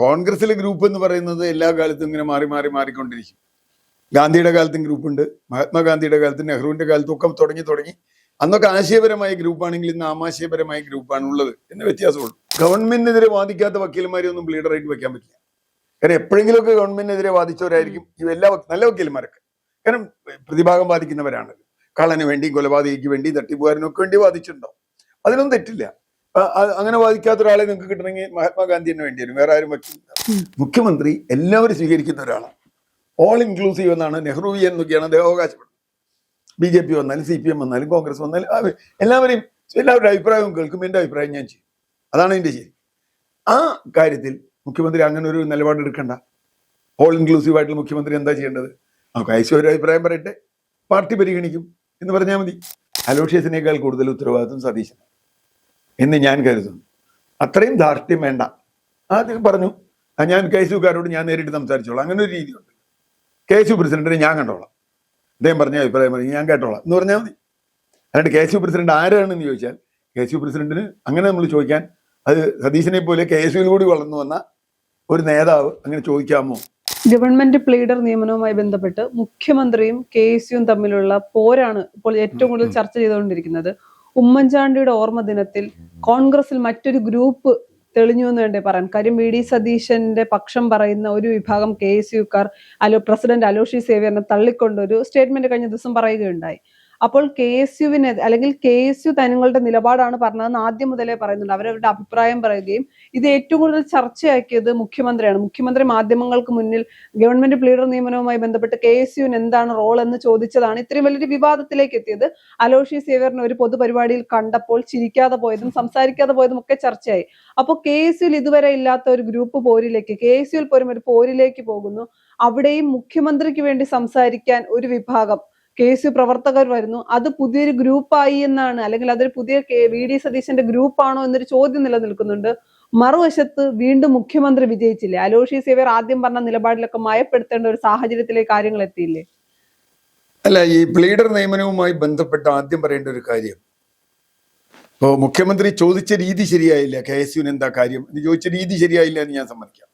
കോൺഗ്രസിലെ ഗ്രൂപ്പ് എന്ന് പറയുന്നത് എല്ലാ കാലത്തും ഇങ്ങനെ മാറി മാറി മാറിക്കൊണ്ടിരിക്കും. ഗാന്ധിയുടെ കാലത്തും ഗ്രൂപ്പുണ്ട്, മഹാത്മാഗാന്ധിയുടെ കാലത്തും നെഹ്റുവിന്റെ കാലത്തും ഒക്കെ തുടങ്ങി അന്നൊക്കെ ആശയപരമായ ഗ്രൂപ്പാണെങ്കിൽ ഇന്ന് ആമാശയപരമായ ഗ്രൂപ്പാണ് ഉള്ളത് എന്ന വ്യത്യാസമുള്ളൂ. ഗവൺമെന്റിനെതിരെ വാദിക്കാത്ത വക്കീലന്മാരെ ഒന്നും ലീഡറായിട്ട് വെക്കാൻ പറ്റില്ല. കാരണം എപ്പോഴെങ്കിലുമൊക്കെ ഗവൺമെന്റിനെതിരെ വാദിച്ചവരായിരിക്കും എല്ലാ നല്ല വക്കീലന്മാരൊക്കെ. കാരണം പ്രതിഭാഗം ബാധിക്കുന്നവരാണ്. കള്ളന് വേണ്ടി, കൊലപാതകയ്ക്ക് വേണ്ടി, തട്ടിപ്പുകാരനൊക്കെ വേണ്ടി വാദിച്ചിട്ടുണ്ടാവും. അതിനൊന്നും തെറ്റില്ല. അങ്ങനെ വാദിക്കാത്ത ഒരാളെ നിങ്ങൾക്ക് കിട്ടണമെങ്കിൽ മഹാത്മാഗാന്ധി തന്നെ വേണ്ടി വരും, വേറെ ആരും വക്കില്ല. മുഖ്യമന്ത്രി എല്ലാവരും സ്വീകരിക്കുന്ന ഒരാളാണ്. ഓൾ ഇൻക്ലൂസീവ് എന്നാണ്, നെഹ്റുവിയൻ എന്നൊക്കെയാണ് അദ്ദേഹം അവകാശപ്പെടുന്നത്. BJP വന്നാലും CPM വന്നാലും കോൺഗ്രസ് വന്നാലും എല്ലാവരുടെ അഭിപ്രായവും കേൾക്കും. എൻ്റെ അഭിപ്രായം ഞാൻ ചെയ്യും, അതാണ് എൻ്റെ ശരി. ആ കാര്യത്തിൽ മുഖ്യമന്ത്രി അങ്ങനെ ഒരു നിലപാടെടുക്കണ്ട. ഓൾ ഇൻക്ലൂസീവ് ആയിട്ടുള്ള മുഖ്യമന്ത്രി എന്താ ചെയ്യേണ്ടത്? ഐശ്വര്യ ഒരു അഭിപ്രായം പറയട്ടെ, പാർട്ടി പരിഗണിക്കും എന്ന് പറഞ്ഞാൽ മതി. അലോഷ്യസിനേക്കാൾ കൂടുതൽ ഉത്തരവാദിത്വം സതീശൻ എന്ന് ഞാൻ കരുതുന്നു. അത്രയും ധാർഷ്ട്യം വേണ്ട. ആദ്യം പറഞ്ഞു, ഞാൻ KSUക്കാരോട് ഞാൻ നേരിട്ട് സംസാരിച്ചോളാം, അങ്ങനെ ഒരു രീതിയുണ്ട്. KSU പ്രസിഡന്റിനെ ഞാൻ കണ്ടോളാം, അദ്ദേഹം പറഞ്ഞ അഭിപ്രായം പറഞ്ഞു ഞാൻ കേട്ടോളാം എന്ന് പറഞ്ഞാൽ മതി. അല്ലാണ്ട് KSU പ്രസിഡന്റ് ആരാണെന്ന് ചോദിച്ചാൽ KSU പ്രസിഡന്റിന് അങ്ങനെ നമ്മൾ ചോദിക്കാൻ, അത് സതീശനെ പോലെ KSUവിൽ കൂടി വളർന്നു വന്ന ഒരു നേതാവ് അങ്ങനെ ചോദിക്കാമോ? ഗവൺമെന്റ് പ്ലീഡർ നിയമനവുമായി ബന്ധപ്പെട്ട് മുഖ്യമന്ത്രിയും KSUവും തമ്മിലുള്ള പോരാണ് ഇപ്പോൾ ഏറ്റവും കൂടുതൽ ചർച്ച ചെയ്തുകൊണ്ടിരിക്കുന്നത്. ഉമ്മൻചാണ്ടിയുടെ ഓർമ്മ ദിനത്തിൽ കോൺഗ്രസിൽ മറ്റൊരു ഗ്രൂപ്പ് തെളിഞ്ഞു എന്ന് വേണ്ടേ പറയാൻ. കാര്യം VD സതീശന്റെ പക്ഷം പറയുന്ന ഒരു വിഭാഗം KSUക്കാർ പ്രസിഡന്റ് അലോഷി സേവ്യറിനെ തള്ളിക്കൊണ്ടൊരു സ്റ്റേറ്റ്മെന്റ് കഴിഞ്ഞ ദിവസം പറയുകയുണ്ടായി. അപ്പോൾ KSUവിനെ അല്ലെങ്കിൽ KSU തങ്ങളുടെ നിലപാടാണ് പറഞ്ഞതെന്ന് ആദ്യം മുതലേ പറയുന്നുണ്ട്. അവരവരുടെ അഭിപ്രായം പറയുകയും ഇത് ഏറ്റവും കൂടുതൽ ചർച്ചയാക്കിയത് മുഖ്യമന്ത്രിയാണ്. മുഖ്യമന്ത്രി മാധ്യമങ്ങൾക്ക് മുന്നിൽ ഗവൺമെന്റ് പ്ലീഡർ നിയമനവുമായി ബന്ധപ്പെട്ട് KSUവിന് എന്താണ് റോൾ എന്ന് ചോദിച്ചതാണ് ഇത്രയും വലിയൊരു വിവാദത്തിലേക്ക് എത്തിയത്. അലോഷി സേവ്യറിനെ ഒരു പൊതുപരിപാടിയിൽ കണ്ടപ്പോൾ ചിരിക്കാതെ പോയതും സംസാരിക്കാതെ പോയതും ഒക്കെ ചർച്ചയായി. അപ്പോൾ KSUവിൽ ഇതുവരെ ഇല്ലാത്ത ഒരു ഗ്രൂപ്പ് പോരിലേക്ക്, KSUവിൽ പോലും ഒരു പോരിലേക്ക് പോകുന്നു. അവിടെയും മുഖ്യമന്ത്രിക്ക് വേണ്ടി സംസാരിക്കാൻ ഒരു വിഭാഗം KSU പ്രവർത്തകർ വരുന്നു. അത് പുതിയൊരു ഗ്രൂപ്പായി എന്നാണ്, അല്ലെങ്കിൽ അതൊരു പുതിയ VD സതീശന്റെ ഗ്രൂപ്പാണോ എന്നൊരു ചോദ്യം നിലനിൽക്കുന്നുണ്ട്. മറുവശത്ത് വീണ്ടും മുഖ്യമന്ത്രി വിജയിച്ചില്ലേ? അലോഷി സേവ്യർ ആദ്യം പറഞ്ഞ നിലപാടിലൊക്കെ മയപ്പെടുത്തേണ്ട ഒരു സാഹചര്യത്തിലേക്ക് കാര്യങ്ങൾ എത്തിയില്ലേ? അല്ല, ഈ പ്ലീഡർ നിയമനവുമായി ബന്ധപ്പെട്ട് ആദ്യം പറയേണ്ട ഒരു കാര്യം, ഇപ്പോൾ മുഖ്യമന്ത്രി ചോദിച്ച രീതി ശരിയായില്ല. KSUവിന് എന്താ കാര്യം എന്ന് ചോദിച്ച രീതി ശരിയായില്ല എന്ന് ഞാൻ സമ്മതിക്കാം.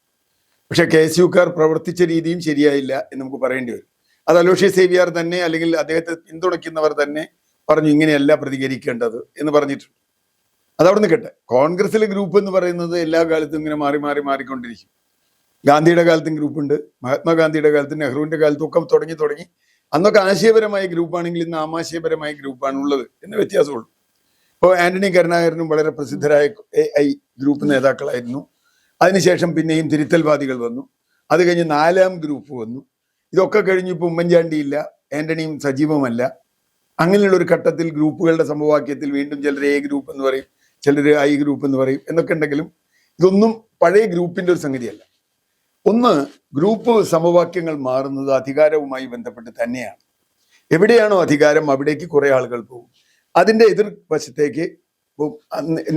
പക്ഷെ KSUക്കാർ പ്രവർത്തിച്ച രീതിയും ശരിയായില്ല എന്ന് നമുക്ക് പറയേണ്ടി വരും. അത് അലോഷി സേവ്യർ തന്നെ, അല്ലെങ്കിൽ അദ്ദേഹത്തെ പിന്തുണയ്ക്കുന്നവർ തന്നെ പറഞ്ഞു ഇങ്ങനെയല്ല പ്രതികരിക്കേണ്ടത് എന്ന് പറഞ്ഞിട്ടുണ്ട്. അതവിടെ നിൽക്കട്ടെ. കോൺഗ്രസിലെ ഗ്രൂപ്പ് എന്ന് പറയുന്നത് എല്ലാ കാലത്തും ഇങ്ങനെ മാറി മാറി മാറിക്കൊണ്ടിരിക്കും. ഗാന്ധിയുടെ കാലത്തും ഗ്രൂപ്പുണ്ട്, മഹാത്മാഗാന്ധിയുടെ കാലത്തും നെഹ്റുവിന്റെ കാലത്തും ഒക്കെ തുടങ്ങി അന്നൊക്കെ ആശയപരമായ ഗ്രൂപ്പാണെങ്കിൽ ഇന്ന് ആമാശയപരമായ ഗ്രൂപ്പാണ് ഉള്ളത് എന്ന വ്യത്യാസമുള്ളൂ. ഇപ്പോൾ ആന്റണി കരുണാകരനും വളരെ പ്രസിദ്ധരായ AI ഗ്രൂപ്പ് നേതാക്കളായിരുന്നു. അതിനുശേഷം പിന്നെയും തിരുത്തൽവാദികൾ വന്നു. അത് കഴിഞ്ഞ് 4ാം ഗ്രൂപ്പ് വന്നു. ഇതൊക്കെ കഴിഞ്ഞ് ഇപ്പോൾ ഉമ്മൻചാണ്ടിയില്ല, ആന്റണിയും സജീവമല്ല. അങ്ങനെയുള്ള ഒരു ഘട്ടത്തിൽ ഗ്രൂപ്പുകളുടെ സമവാക്യത്തിൽ വീണ്ടും ചിലർ A ഗ്രൂപ്പ് എന്ന് പറയും, ചിലർ I ഗ്രൂപ്പ് എന്ന് പറയും എന്നൊക്കെ ഉണ്ടെങ്കിലും ഇതൊന്നും പഴയ ഗ്രൂപ്പിന്റെ ഒരു സംഗതിയല്ല. ഒന്ന്, ഗ്രൂപ്പ് സമവാക്യങ്ങൾ മാറുന്നത് അധികാരവുമായി ബന്ധപ്പെട്ട് തന്നെയാണ്. എവിടെയാണോ അധികാരം അവിടേക്ക് കുറെ ആളുകൾ പോകും. അതിന്റെ എതിർവശത്തേക്ക്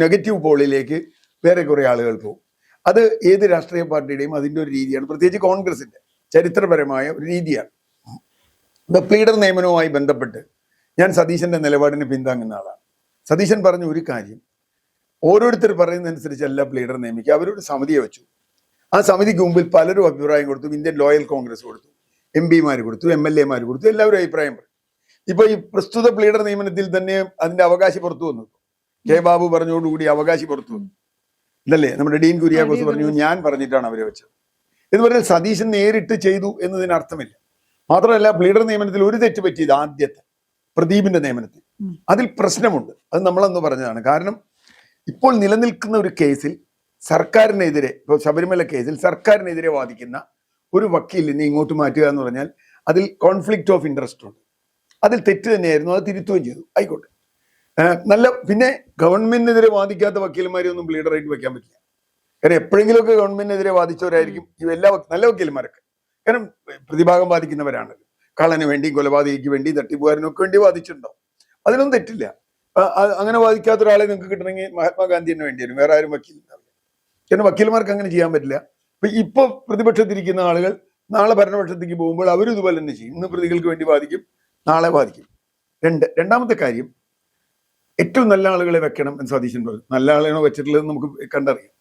നെഗറ്റീവ് പോളിലേക്ക് വേറെ കുറെ ആളുകൾ പോകും. അത് ഏത് രാഷ്ട്രീയ പാർട്ടിയുടെയും അതിൻ്റെ ഒരു രീതിയാണ്, പ്രത്യേകിച്ച് കോൺഗ്രസിന്റെ ചരിത്രപരമായ ഒരു രീതിയാണ്. പ്ലീഡർ നിയമനവുമായി ബന്ധപ്പെട്ട് ഞാൻ സതീശന്റെ നിലപാടിനെ പിന്താങ്ങുന്ന ആളാണ്. സതീശൻ പറഞ്ഞ ഒരു കാര്യം, ഓരോരുത്തർ പറയുന്നതനുസരിച്ചല്ല പ്ലീഡർ നിയമിക്കുക. അവരൊരു സമിതിയെ വെച്ചു. ആ സമിതിക്ക് മുമ്പിൽ പലരും അഭിപ്രായം കൊടുത്തു. ഇന്ത്യൻ ലോയൽ കോൺഗ്രസ് കൊടുത്തു, MP മാർ കൊടുത്തു, MLA മാർ കൊടുത്തു, എല്ലാവരും അഭിപ്രായം പറയും. ഇപ്പൊ ഈ പ്രസ്തുത പ്ലീഡർ നിയമനത്തിൽ തന്നെ അതിന്റെ അവകാശി പുറത്തു വന്നു. K ബാബു പറഞ്ഞോടുകൂടി അവകാശി പുറത്തു വന്നു, ഇതല്ലേ? നമ്മുടെ ഡീൻ കുര്യാക്കോസ് പറഞ്ഞു ഞാൻ പറഞ്ഞിട്ടാണ് അവരെ വെച്ചത് എന്ന് പറഞ്ഞാൽ സതീശൻ നേരിട്ട് ചെയ്തു എന്നതിന് അർത്ഥമില്ല. മാത്രമല്ല, പ്ലീഡർ നിയമനത്തിൽ ഒരു തെറ്റ് പറ്റിയത് ആദ്യത്തെ പ്രദീപിന്റെ നിയമനത്തിൽ. അതിൽ പ്രശ്നമുണ്ട്. അത് നമ്മളന്ന് പറഞ്ഞതാണ്. കാരണം ഇപ്പോൾ നിലനിൽക്കുന്ന ഒരു കേസിൽ സർക്കാരിനെതിരെ, ഇപ്പോൾ ശബരിമല കേസിൽ സർക്കാരിനെതിരെ വാദിക്കുന്ന ഒരു വക്കീലിനെ ഇങ്ങോട്ട് മാറ്റുക എന്ന് പറഞ്ഞാൽ അതിൽ കോൺഫ്ലിക്റ്റ് ഓഫ് ഇൻട്രസ്റ്റ് ഉണ്ട്. അതിൽ തെറ്റ് തന്നെയായിരുന്നു, അത് തിരുത്തുകയും ചെയ്തു. ആയിക്കോട്ടെ, പിന്നെ ഗവൺമെന്റിനെതിരെ വാദിക്കാത്ത വക്കീലന്മാരെ ഒന്നും പ്ലീഡറായിട്ട് വെക്കാൻ പറ്റില്ല. കാരണം എപ്പോഴെങ്കിലുമൊക്കെ ഗവൺമെന്റിനെതിരെ വാദിച്ചവരായിരിക്കും നല്ല വക്കീലന്മാരൊക്കെ. കാരണം പ്രതിഭാഗം ബാധിക്കുന്നവരാണ്. കള്ളന് വേണ്ടി, കൊലപാതകയ്ക്ക് വേണ്ടി, തട്ടിപ്പുകാരനൊക്കെ വേണ്ടി വാദിച്ചിട്ടുണ്ടാവും. അതിനൊന്നും തെറ്റില്ല. അങ്ങനെ വാദിക്കാത്ത ഒരാളെ നിങ്ങൾക്ക് കിട്ടണമെങ്കിൽ മഹാത്മാഗാന്ധി തന്നെ വേണ്ടി വരും, വേറെ ആരും വക്കീലുണ്ടാവില്ല. കാരണം വക്കീലന്മാർക്ക് അങ്ങനെ ചെയ്യാൻ പറ്റില്ല. ഇപ്പൊ പ്രതിപക്ഷത്തിരിക്കുന്ന ആളുകൾ നാളെ ഭരണപക്ഷത്തേക്ക് പോകുമ്പോൾ അവരും ഇതുപോലെ തന്നെ ചെയ്യും. ഇന്ന് പ്രതികൾക്ക് വേണ്ടി വാദിക്കും, നാളെ വാദിക്കും. രണ്ടാമത്തെ കാര്യം, ഏറ്റവും നല്ല ആളുകളെ വെക്കണം എന്ന് സതീശൻ പറഞ്ഞു. നല്ല ആളെയാണോ വെച്ചിട്ടുള്ളത് നമുക്ക് കണ്ടറിയാം.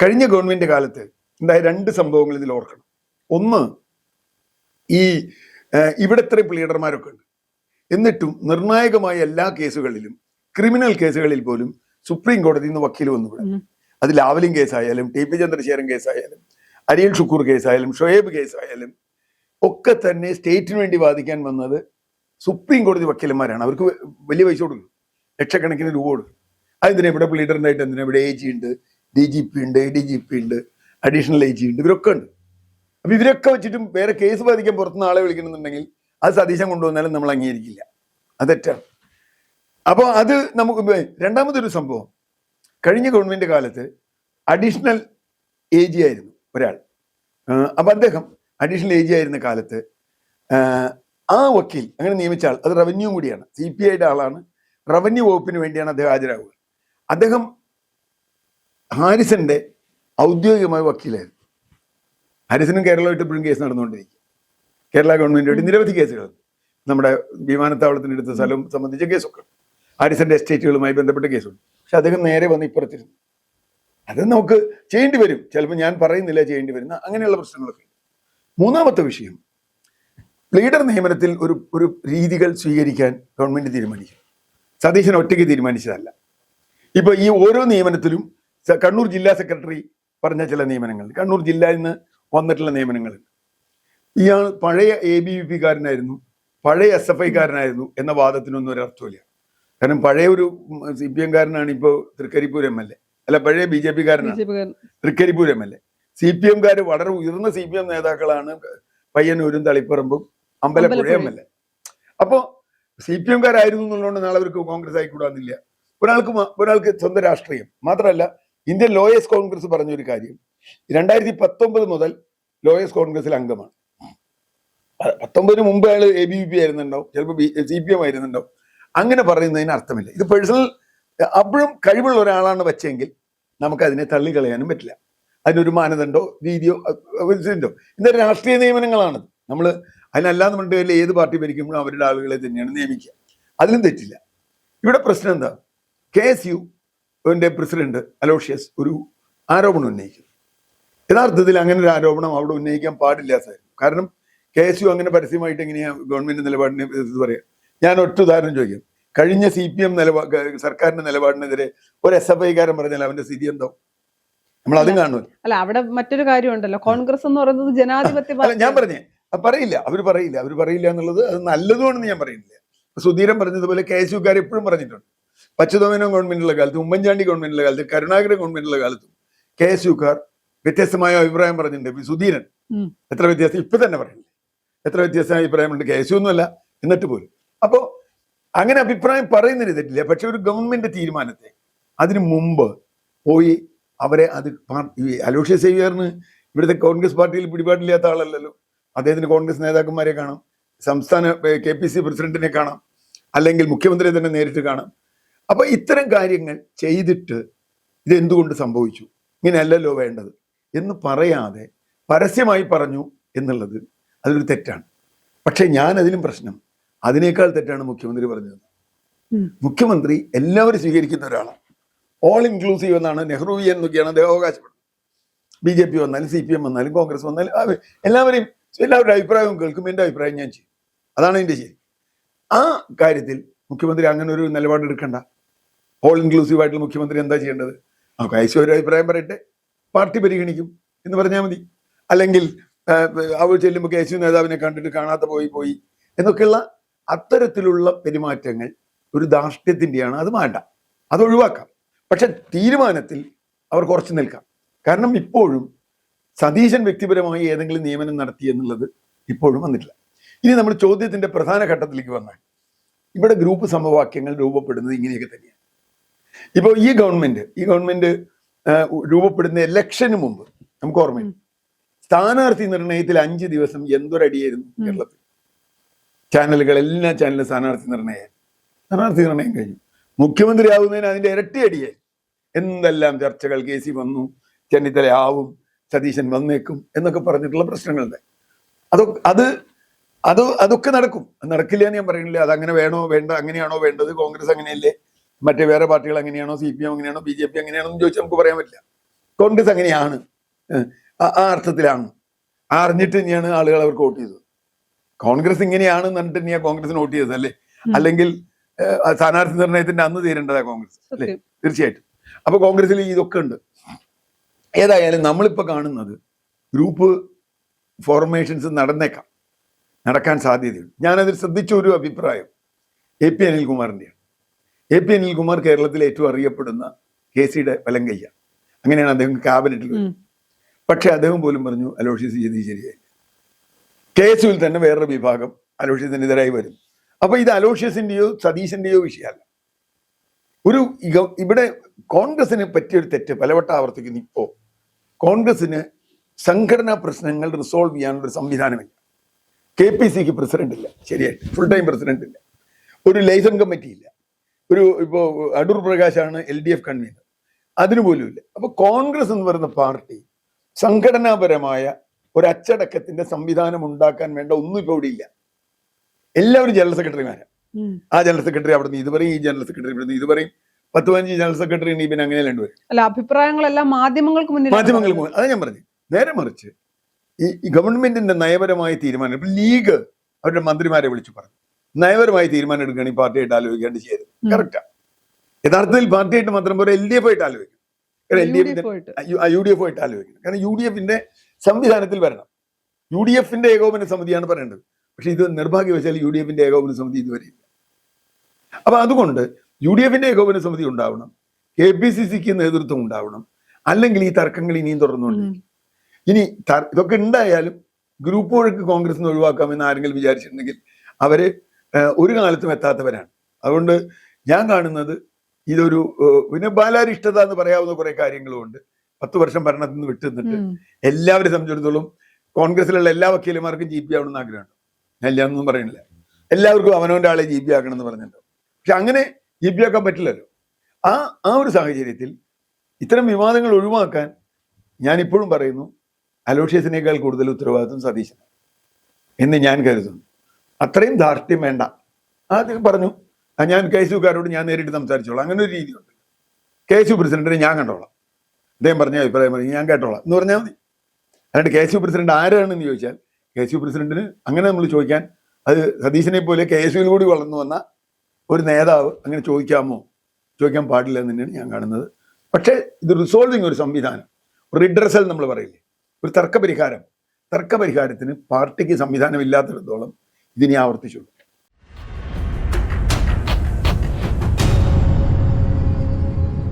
കഴിഞ്ഞ ഗവൺമെന്റ് കാലത്ത് ഉണ്ടായ രണ്ട് സംഭവങ്ങൾ ഇതിൽ ഓർക്കണം. ഒന്ന്, ഈ ഇവിടെ ഇത്രയും പ്ലീഡർമാരൊക്കെ ഉണ്ട്, എന്നിട്ടും നിർണായകമായ എല്ലാ കേസുകളിലും, ക്രിമിനൽ കേസുകളിൽ പോലും സുപ്രീം കോടതിയിൽ നിന്ന് വക്കീൽ വന്നുകൂടെ. അത് Lavalin കേസായാലും T P Chandrasekharan കേസായാലും അരിയൽ Shukkur കേസായാലും Shoaib കേസായാലും ഒക്കെ തന്നെ സ്റ്റേറ്റിന് വേണ്ടി വാദിക്കാൻ വന്നത് സുപ്രീം കോടതി വക്കീലന്മാരാണ്. അവർക്ക് വലിയ പൈസ കൊടുക്കും, ലക്ഷക്കണക്കിന് രൂപ കൊടുക്കും. അതിന് ഇവിടെ പ്ലീഡറിനായിട്ട് എന്തിനാ ഇവിടെ AG ഉണ്ട്, DGP ഉണ്ട്, ADGP ഉണ്ട്, അഡീഷണൽ AG ഉണ്ട്, ഇവരൊക്കെ ഉണ്ട്. അപ്പൊ ഇവരൊക്കെ വെച്ചിട്ടും വേറെ കേസ് ബാധിക്കാൻ പുറത്തുനിന്ന് ആളെ വിളിക്കണമെന്നുണ്ടെങ്കിൽ അത് സതീശൻ കൊണ്ടുവന്നാലും നമ്മൾ അംഗീകരിക്കില്ല. അത് തെറ്റാണ്. അപ്പോൾ അത് നമുക്ക് രണ്ടാമതൊരു സംഭവം, കഴിഞ്ഞ ഗവൺമെന്റ് കാലത്ത് അഡീഷണൽ AG ആയിരുന്നു ഒരാൾ. അപ്പൊ അദ്ദേഹം അഡീഷണൽ AG ആയിരുന്ന കാലത്ത് ആ വക്കീൽ അങ്ങനെ നിയമിച്ച ആൾ അത് റവന്യൂ കൂടിയാണ്, CPIയുടെ ആളാണ്, റവന്യൂ വകുപ്പിന് വേണ്ടിയാണ് അദ്ദേഹം ഹാജരാകുക. അദ്ദേഹം ഹാരിസന്റെ ഔദ്യോഗികമായ വക്കീലായിരുന്നു. ഹാരിസനും കേരളമായിട്ട് ഇപ്പോഴും കേസ് നടന്നുകൊണ്ടിരിക്കും. കേരള ഗവൺമെന്റുമായിട്ട് നിരവധി കേസുകൾ, നമ്മുടെ വിമാനത്താവളത്തിനടുത്ത സ്ഥലം സംബന്ധിച്ച കേസൊക്കെ, ഹാരിസന്റെ എസ്റ്റേറ്റുകളുമായി ബന്ധപ്പെട്ട കേസുണ്ട്. പക്ഷെ അദ്ദേഹം നേരെ വന്ന് ഇപ്പുറത്തിരുന്നു. അത് നമുക്ക് ചെയ്യേണ്ടി വരും, ചിലപ്പോൾ ഞാൻ പറയുന്നില്ല ചെയ്യേണ്ടി വരുന്ന അങ്ങനെയുള്ള പ്രശ്നങ്ങളൊക്കെ. മൂന്നാമത്തെ വിഷയം, പ്ലീഡർ നിയമനത്തിൽ ഒരു രീതികൾ സ്വീകരിക്കാൻ ഗവൺമെന്റ് തീരുമാനിക്കും. സതീശൻ ഒറ്റയ്ക്ക് തീരുമാനിച്ചതല്ല. ഇപ്പൊ ഈ ഓരോ നിയമനത്തിലും കണ്ണൂർ ജില്ലാ സെക്രട്ടറി പറഞ്ഞ ചില നിയമനങ്ങൾ, കണ്ണൂർ ജില്ലയിൽ നിന്ന് വന്നിട്ടുള്ള നിയമനങ്ങളുണ്ട്. ഇയാൾ പഴയ ABVP കാരനായിരുന്നു, പഴയ SFI കാരനായിരുന്നു എന്ന വാദത്തിനൊന്നും ഒരർത്ഥമില്ല. കാരണം പഴയ ഒരു CPM കാരനാണ് ഇപ്പോൾ തൃക്കരിപ്പൂർ MLA, അല്ല പഴയ BJP കാരനാണ് തൃക്കരിപ്പൂർ MLA. CPM കാര് വളരെ ഉയർന്ന CPM നേതാക്കളാണ് പയ്യന്നൂരും തളിപ്പറമ്പും അമ്പലപ്പുഴ MLA. അപ്പോ CPM കാരായിരുന്നു എന്നുള്ളതുകൊണ്ട് നാളെ അവർക്ക് കോൺഗ്രസ് ആയിക്കൂടാന്നില്ല. ഒരാൾക്ക് സ്വന്തം രാഷ്ട്രീയം മാത്രമല്ല. ഇന്ത്യൻ ലോയേഴ്സ് കോൺഗ്രസ് പറഞ്ഞൊരു കാര്യം, 2019 മുതൽ ലോയേഴ്സ് കോൺഗ്രസിൽ അംഗമാണ്. 19 മുമ്പ് അയാൾ ABVP ആയിരുന്നുണ്ടാവും, ചിലപ്പോൾ CPM ആയിരുന്നുണ്ടാവും. അങ്ങനെ പറയുന്നതിന് അർത്ഥമില്ല. ഇത് പേഴ്സണൽ അപ്പോഴും കഴിവുള്ള ഒരാളാണ് വെച്ചെങ്കിൽ നമുക്ക് അതിനെ തള്ളിക്കളയാനും പറ്റില്ല. അതിനൊരു മാനദണ്ഡോ രീതിയോ ഉണ്ടോ. ഇന്നത്തെ രാഷ്ട്രീയ നിയമനങ്ങളാണ് നമ്മൾ. അതിനല്ലാന്ന് പറഞ്ഞിട്ട് ഏത് പാർട്ടി ഭരിക്കുമ്പോഴും അവരുടെ ആളുകളെ തന്നെയാണ് നിയമിക്കുക. അതിലും തെറ്റില്ല. ഇവിടെ പ്രശ്നം എന്താ, KSUവിന്റെ പ്രസിഡന്റ് അലോഷ്യസ് ഒരു ആരോപണം ഉന്നയിക്കുന്നു. യഥാർത്ഥത്തിൽ അങ്ങനെ ഒരു ആരോപണം അവിടെ ഉന്നയിക്കാൻ പാടില്ല സാർ. കാരണം KSU അങ്ങനെ പരസ്യമായിട്ട് എങ്ങനെയാ ഗവൺമെന്റ് നിലപാടിനെ ഇത് പറയാം. ഞാൻ ഒറ്റ ഉദാഹരണം ചോദിക്കാം. കഴിഞ്ഞ CPM സർക്കാരിന്റെ നിലപാടിനെതിരെ ഒരു SFI കാരൻ പറഞ്ഞാൽ അവന്റെ സ്ഥിതി എന്താവും? നമ്മൾ അതും കാണുമല്ലോ. അല്ല, അവിടെ മറ്റൊരു കാര്യമുണ്ടല്ലോ, കോൺഗ്രസ് എന്ന് പറയുന്നത് ജനാധിപത്യ. ഞാൻ പറഞ്ഞേ പറയില്ല, അവര് പറയില്ല എന്നുള്ളത് അത് നല്ലതുകൊണ്ടെന്ന് ഞാൻ പറയുന്നില്ല. സുധീരൻ പറഞ്ഞതുപോലെ KSUക്കാർ എപ്പോഴും പറഞ്ഞിട്ടുണ്ട്. പച്ചതോമേനോ ഗവൺമെന്റുള്ള കാലത്തും ഉമ്മൻചാണ്ടി ഗവൺമെന്റുള്ള കാലത്തും കരുണാകരൻ ഗവൺമെന്റുള്ള കാലത്തും KSUക്കാർ വ്യത്യസ്തമായ അഭിപ്രായം പറഞ്ഞിട്ടുണ്ട്. സുധീരൻ എത്ര വ്യത്യാസം ഇപ്പൊ തന്നെ പറയുന്നില്ല, എത്ര വ്യത്യസ്തമായ അഭിപ്രായമുണ്ട്. KSU ഒന്നുമല്ല എന്നിട്ട് പോലും. അപ്പോ അങ്ങനെ അഭിപ്രായം പറയുന്നതിന് തെറ്റില്ല. പക്ഷെ ഒരു ഗവൺമെന്റ് തീരുമാനത്തെ അതിനു മുമ്പ് പോയി അവരെ അത് അലോഷ്യസ് സേവ്യറിന് ഇവിടുത്തെ കോൺഗ്രസ് പാർട്ടിയിൽ പിടിപാടില്ലാത്ത ആളല്ലല്ലോ. അദ്ദേഹത്തിന് കോൺഗ്രസ് നേതാക്കന്മാരെ കാണാം, സംസ്ഥാന KPC പ്രസിഡന്റിനെ കാണാം, അല്ലെങ്കിൽ മുഖ്യമന്ത്രിയെ തന്നെ നേരിട്ട് കാണാം. അപ്പൊ ഇത്തരം കാര്യങ്ങൾ ചെയ്തിട്ട് ഇതെന്തുകൊണ്ട് സംഭവിച്ചു, ഇങ്ങനെയല്ലല്ലോ വേണ്ടത് എന്ന് പറയാതെ പരസ്യമായി പറഞ്ഞു എന്നുള്ളത് അതൊരു തെറ്റാണ്. പക്ഷെ ഞാൻ അതിലും പ്രശ്നം, അതിനേക്കാൾ തെറ്റാണ് മുഖ്യമന്ത്രി പറഞ്ഞത്. മുഖ്യമന്ത്രി എല്ലാവരും സ്വീകരിക്കുന്ന ഒരാളാണ്, ഓൾ ഇൻക്ലൂസീവ് എന്നാണ്, നെഹ്റുവിയൻ എന്നൊക്കെയാണ് അദ്ദേഹം അവകാശപ്പെടുന്നത്. BJP വന്നാലും CPM വന്നാലും കോൺഗ്രസ് വന്നാലും എല്ലാവരുടെ അഭിപ്രായവും കേൾക്കും, എൻ്റെ അഭിപ്രായം ഞാൻ ചെയ്യും, അതാണ് എൻ്റെ ശരി. ആ കാര്യത്തിൽ മുഖ്യമന്ത്രി അങ്ങനെ ഒരു നിലപാടെടുക്കണ്ട. ഓൾ ഇൻക്ലൂസീവ് ആയിട്ടുള്ള മുഖ്യമന്ത്രി എന്താ ചെയ്യേണ്ടത്? KSU ഒരു അഭിപ്രായം പറയട്ടെ, പാർട്ടി പരിഗണിക്കും എന്ന് പറഞ്ഞാൽ മതി. അല്ലെങ്കിൽ അവർ ചെല്ലുമ്പോൾ KSU നേതാവിനെ കണ്ടിട്ട് കാണാത്ത പോയി എന്നൊക്കെയുള്ള അത്തരത്തിലുള്ള പെരുമാറ്റങ്ങൾ ഒരു ധാർഷ്ട്യത്തിൻ്റെയാണ്. അത് വേണ്ട, അത് ഒഴിവാക്കാം. പക്ഷെ തീരുമാനത്തിൽ അവർ കുറച്ച് നിൽക്കാം. കാരണം ഇപ്പോഴും സതീശൻ വ്യക്തിപരമായി ഏതെങ്കിലും നിയമനം നടത്തി എന്നുള്ളത് ഇപ്പോഴും വന്നിട്ടില്ല. ഇനി നമ്മൾ ചോദ്യത്തിന്റെ പ്രധാന ഘട്ടത്തിലേക്ക് വന്നാൽ, ഇവിടെ ഗ്രൂപ്പ് സമവാക്യങ്ങൾ രൂപപ്പെടുന്നത് ഇങ്ങനെയൊക്കെ തന്നെയാണ്. ഇപ്പോൾ ഈ ഗവൺമെന്റ് രൂപപ്പെടുന്ന ഇലക്ഷന് മുമ്പ് നമുക്ക് ഓർമ്മയുണ്ട്, സ്ഥാനാർത്ഥി നിർണയത്തിൽ 5 ദിവസം എന്തൊരടിയായിരുന്നു കേരളത്തിൽ. എല്ലാ ചാനലും സ്ഥാനാർത്ഥി നിർണയം കഴിഞ്ഞു. മുഖ്യമന്ത്രി ആവുന്നതിന് അതിന്റെ ഇരട്ടി അടിയായി. എന്തെല്ലാം ചർച്ചകൾ, KC വന്നു, ചെന്നിത്തല ആവും, സതീശൻ വന്നേക്കും എന്നൊക്കെ പറഞ്ഞിട്ടുള്ള പ്രശ്നങ്ങളുണ്ട്. അതൊക്കെ നടക്കും, നടക്കില്ല എന്ന് ഞാൻ പറയുന്നില്ല. അതങ്ങനെ വേണോ വേണ്ട, അങ്ങനെയാണോ വേണ്ടത്, കോൺഗ്രസ് അങ്ങനെയല്ലേ, മറ്റേ വേറെ പാർട്ടികൾ അങ്ങനെയാണോ, CPM അങ്ങനെയാണോ, BJP അങ്ങനെയാണോ എന്ന് ചോദിച്ചാൽ നമുക്ക് പറയാൻ പറ്റില്ല. കോൺഗ്രസ് അങ്ങനെയാണ്, ആ അർത്ഥത്തിലാണ്. അറിഞ്ഞിട്ട് തന്നെയാണ് ആളുകൾ അവർക്ക് വോട്ട് ചെയ്തത്. കോൺഗ്രസ് ഇങ്ങനെയാണെന്ന് പറഞ്ഞിട്ട് തന്നെയാണ് കോൺഗ്രസിന് വോട്ട് ചെയ്തത് അല്ലേ? അല്ലെങ്കിൽ സ്ഥാനാർത്ഥി നിർണയത്തിന്റെ അന്ന് തീരേണ്ടതാ കോൺഗ്രസ് അല്ലേ? തീർച്ചയായിട്ടും. അപ്പൊ കോൺഗ്രസിൽ ഇതൊക്കെ ഉണ്ട്. ഏതായാലും നമ്മളിപ്പോ കാണുന്നത് ഗ്രൂപ്പ് ഫോർമേഷൻസ് നടക്കാൻ സാധ്യതയുണ്ട്. ഞാനതിൽ ശ്രദ്ധിച്ച ഒരു അഭിപ്രായം AP അനിൽകുമാറിന്റെയാണ്. AP അനിൽകുമാർ കേരളത്തിലെ ഏറ്റവും അറിയപ്പെടുന്ന KCയുടെ വലങ്കയ്യാണ്. അങ്ങനെയാണ് അദ്ദേഹം ക്യാബിനറ്റിൽ. പക്ഷെ അദ്ദേഹം പോലും പറഞ്ഞു അലോഷ്യസ് ചെയ്ത് ശരിയായില്ല. KSUവിൽ തന്നെ വേറൊരു വിഭാഗം അലോഷ്യസിനെതിരായി വരും. അപ്പൊ ഇത് അലോഷ്യസിന്റെയോ സതീശന്റെയോ വിഷയമല്ല. ഇവിടെ കോൺഗ്രസിന് പറ്റിയൊരു തെറ്റ് പലവട്ടം ആവർത്തിക്കുന്നു. ഇപ്പോ കോൺഗ്രസിന് സംഘടനാ പ്രശ്നങ്ങൾ റിസോൾവ് ചെയ്യാനുള്ള ഒരു സംവിധാനമില്ല. KPCക്ക് പ്രസിഡന്റ് ഇല്ല, ശരിയായിട്ട് ഫുൾ ടൈം പ്രസിഡന്റ് ഇല്ല. ഒരു ലൈസൺ കമ്മിറ്റി ഇല്ല. ഇപ്പോ അടൂർ പ്രകാശാണ് LDF കൺവീനർ, അതിനുപോലും ഇല്ല. അപ്പൊ കോൺഗ്രസ് എന്ന് പറയുന്ന പാർട്ടി സംഘടനാപരമായ ഒരു അച്ചടക്കത്തിന്റെ സംവിധാനം ഉണ്ടാക്കാൻ വേണ്ട ഒന്നും ഇപ്പൊ ഇവിടെ ഇല്ല. എല്ലാവരും ജനറൽ സെക്രട്ടറിമാരാണ്. ആ ജനറൽ സെക്രട്ടറി അവിടെ നിന്ന് ഇത് പറയും, ഈ ജനറൽ സെക്രട്ടറി ഇവിടെ നിന്ന് ഇത് പറയും. 10-15 ജനറൽ സെക്രട്ടറി ഉണ്ട്. പിന്നെ അങ്ങനെ രണ്ടുപേരും അഭിപ്രായങ്ങളെല്ലാം മാധ്യമങ്ങൾക്ക് മുന്നിൽ. അതാ ഞാൻ പറഞ്ഞു. നേരെ മറിച്ച് ഈ ഗവൺമെന്റിന്റെ നയപരമായ തീരുമാനം ഇപ്പൊ ലീഗ് അവരുടെ മന്ത്രിമാരെ വിളിച്ചു പറഞ്ഞു നയപരമായ തീരുമാനം എടുക്കുകയാണെങ്കിൽ പാർട്ടിയായിട്ട് ആലോചിക്കാണ്ട് ചെയ്യരുത്. കറക്റ്റാ. യഥാർത്ഥത്തിൽ പാർട്ടിയായിട്ട് മാത്രം പോലെ LDF ആയിട്ട് ആലോചിക്കണം. UDF ആയിട്ട് ആലോചിക്കണം. കാരണം UDFന്റെ സംവിധാനത്തിൽ വരണം. UDFന്റെ ഏകോപന സമിതിയാണ് പറയേണ്ടത്. പക്ഷെ ഇത് നിർഭാഗ്യവശാൽ UDFന്റെ ഏകോപന സമിതി ഇതുവരെ ഇല്ല. അപ്പൊ അതുകൊണ്ട് UDFന്റെ ഏകോപന സമിതി ഉണ്ടാവണം, KPCCക്ക് നേതൃത്വം ഉണ്ടാവണം. അല്ലെങ്കിൽ ഈ തർക്കങ്ങൾ ഇനിയും തുടർന്നുകൊണ്ടിരിക്കും. ഇനി ഇതൊക്കെ ഉണ്ടായാലും ഗ്രൂപ്പ് വഴക്ക് കോൺഗ്രസിന് ഒഴിവാക്കാമെന്ന് ആരെങ്കിലും വിചാരിച്ചിട്ടുണ്ടെങ്കിൽ അവര് ഒരു കാലത്തും എത്താത്തവരാണ്. അതുകൊണ്ട് ഞാൻ കാണുന്നത് ഇതൊരു പിന്നെ ബാലാരിഷ്ടത എന്ന് പറയാവുന്ന കുറെ കാര്യങ്ങളുമുണ്ട്. 10 വർഷം ഭരണത്തിൽ നിന്ന് വിട്ടുനിന്നിട്ട് എല്ലാവരും സംബന്ധിച്ചിടത്തോളം കോൺഗ്രസിലുള്ള എല്ലാ വക്കീലന്മാർക്കും GP ആവണമെന്ന് ആഗ്രഹമുണ്ട്. ഞാൻ ഇല്ലാന്നൊന്നും പറയണില്ല. എല്ലാവർക്കും അവനവന്റെ ആളെ GP ആക്കണം എന്ന് പറഞ്ഞിട്ടുണ്ടോ. പക്ഷെ അങ്ങനെ GP ആക്കാൻ പറ്റില്ലല്ലോ. ആ ഒരു സാഹചര്യത്തിൽ ഇത്തരം വിവാദങ്ങൾ ഒഴിവാക്കാൻ ഞാൻ ഇപ്പോഴും പറയുന്നു അലോഷ്യസിനേക്കാൾ കൂടുതൽ ഉത്തരവാദിത്വം സതീശനാണ് എന്ന് ഞാൻ കരുതുന്നു. അത്രയും ധാർഷ്ട്യം വേണ്ട. ആദ്യം പറഞ്ഞു ഞാൻ KSUക്കാരോട് ഞാൻ നേരിട്ട് സംസാരിച്ചോളാം. അങ്ങനെ ഒരു രീതിയുണ്ട്. KSU പ്രസിഡന്റിനെ ഞാൻ കണ്ടോളാം, അദ്ദേഹം പറഞ്ഞ അഭിപ്രായം പറഞ്ഞു ഞാൻ കേട്ടോളാം എന്ന് പറഞ്ഞാൽ മതി. അല്ലാണ്ട് KSU പ്രസിഡന്റ് ആരാണെന്ന് ചോദിച്ചാൽ KSU പ്രസിഡന്റിന് അങ്ങനെ നമ്മൾ ചോദിക്കാൻ, അത് സതീശനെ പോലെ KSUവിൽ കൂടി വളർന്നു വന്ന ഒരു നേതാവ് അങ്ങനെ ചോദിക്കാൻ പാടില്ല എന്ന് തന്നെയാണ് ഞാൻ കാണുന്നത്. പക്ഷേ ഇത് റിസോൾവിങ് ഒരു സംവിധാനം, റിഡ്രസൽ നമ്മൾ പറയില്ലേ, ഒരു തർക്കപരിഹാരത്തിന് പാർട്ടിക്ക് സംവിധാനം ഇല്ലാത്തിടത്തോളം ഇതിനെ ആവർത്തിച്ചുള്ളൂ.